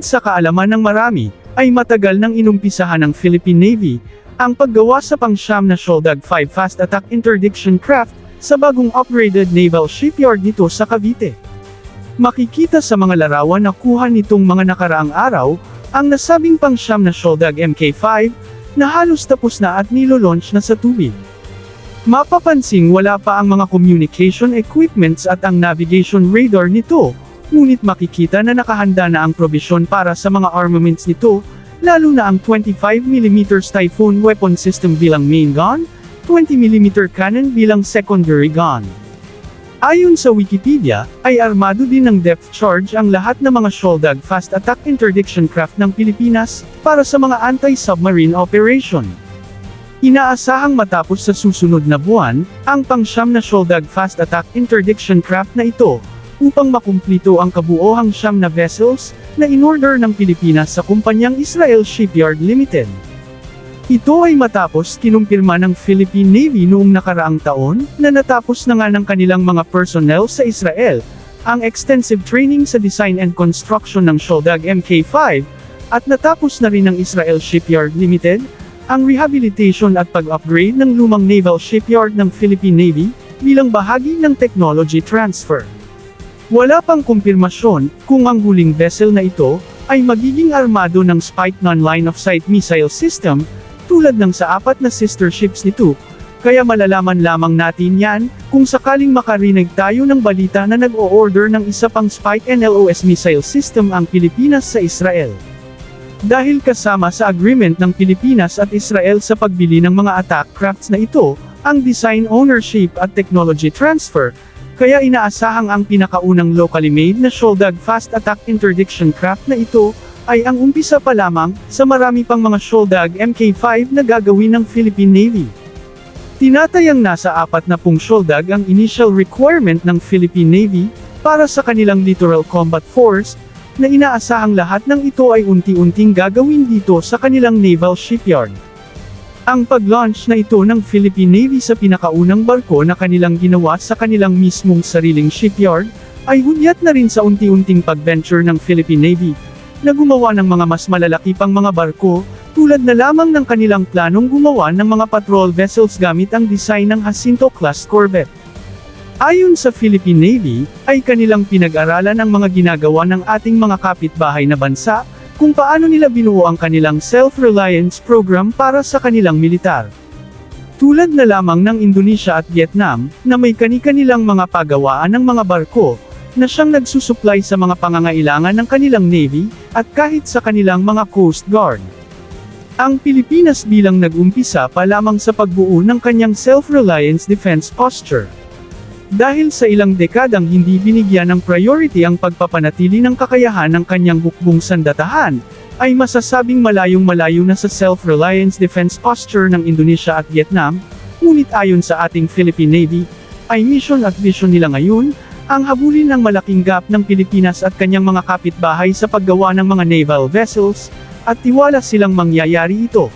sa kaalaman ng marami, ay matagal nang inumpisahan ng Philippine Navy, ang paggawa sa pang-siyam na Shoaldag 5 Fast Attack Interdiction Craft, sa bagong upgraded naval shipyard nito sa Cavite. Makikita sa mga larawan na kuha nitong mga nakaraang araw, ang nasabing pang-siyam na Shoaldag Mk5, na halos tapos na at nilo-launch na sa tubig. Mapapansing wala pa ang mga communication equipments at ang navigation radar nito, ngunit makikita na nakahanda na ang probisyon para sa mga armaments nito, lalo na ang 25mm Typhoon weapon system bilang main gun, 20mm cannon bilang secondary gun. Ayon sa Wikipedia, ay armado din ng depth charge ang lahat ng mga Shoaldag Fast Attack Interdiction Craft ng Pilipinas, para sa mga anti-submarine operation. Inaasahang matapos sa susunod na buwan, ang pang-siyam na Shoaldag Fast Attack Interdiction Craft na ito, upang makumplito ang kabuohang 9 na vessels, na inorder ng Pilipinas sa kumpanyang Israel Shipyard Limited. Ito ay matapos kinumpirma ng Philippine Navy noong nakaraang taon, na natapos na nga ng kanilang mga personnel sa Israel, ang extensive training sa design and construction ng Shoaldag Mk5, at natapos na rin ng Israel Shipyard Limited, ang rehabilitation at pag-upgrade ng lumang naval shipyard ng Philippine Navy, bilang bahagi ng technology transfer. Wala pang kumpirmasyon kung ang huling vessel na ito ay magiging armado ng Spike non-line of sight missile system, tulad ng sa 4 na sister ships nito, kaya malalaman lamang natin yan kung sakaling makarinig tayo ng balita na nag-o-order ng isa pang Spike NLOS missile system ang Pilipinas sa Israel. Dahil kasama sa agreement ng Pilipinas at Israel sa pagbili ng mga attack crafts na ito, ang design ownership at technology transfer, kaya inaasahang ang pinakaunang locally made na Shoaldag Fast Attack Interdiction Craft na ito, ay ang umpisa pa lamang, sa marami pang mga Shoaldag Mk5 na gagawin ng Philippine Navy. Tinatayang nasa 40 Shoaldag ang initial requirement ng Philippine Navy, para sa kanilang Littoral Combat Force, na inaasahang lahat ng ito ay unti-unting gagawin dito sa kanilang naval shipyard. Ang pag-launch na ito ng Philippine Navy sa pinakaunang barko na kanilang ginawa sa kanilang mismong sariling shipyard, ay hudyat na rin sa unti-unting pag-venture ng Philippine Navy, na gumawa ng mga mas malalaki pang mga barko, tulad na lamang ng kanilang planong gumawa ng mga patrol vessels gamit ang design ng Jacinto-class corvette. Ayon sa Philippine Navy, ay kanilang pinag-aralan ang mga ginagawa ng ating mga kapitbahay na bansa, kung paano nila binuo ang kanilang self-reliance program para sa kanilang militar. Tulad na lamang ng Indonesia at Vietnam, na may kani-kanilang mga pagawaan ng mga barko, na siyang nagsusupply sa mga pangangailangan ng kanilang Navy, at kahit sa kanilang mga Coast Guard. Ang Pilipinas bilang nag-umpisa pa lamang sa pagbuo ng kanyang self-reliance defense posture. Dahil sa ilang dekadang hindi binigyan ng priority ang pagpapanatili ng kakayahan ng kanyang hukbong sandatahan, ay masasabing malayong-malayo na sa self-reliance defense posture ng Indonesia at Vietnam, ngunit ayon sa ating Philippine Navy, ay mission at vision nila ngayon, ang habulin ng malaking gap ng Pilipinas at kanyang mga kapitbahay sa paggawa ng mga naval vessels, at tiwala silang mangyayari ito.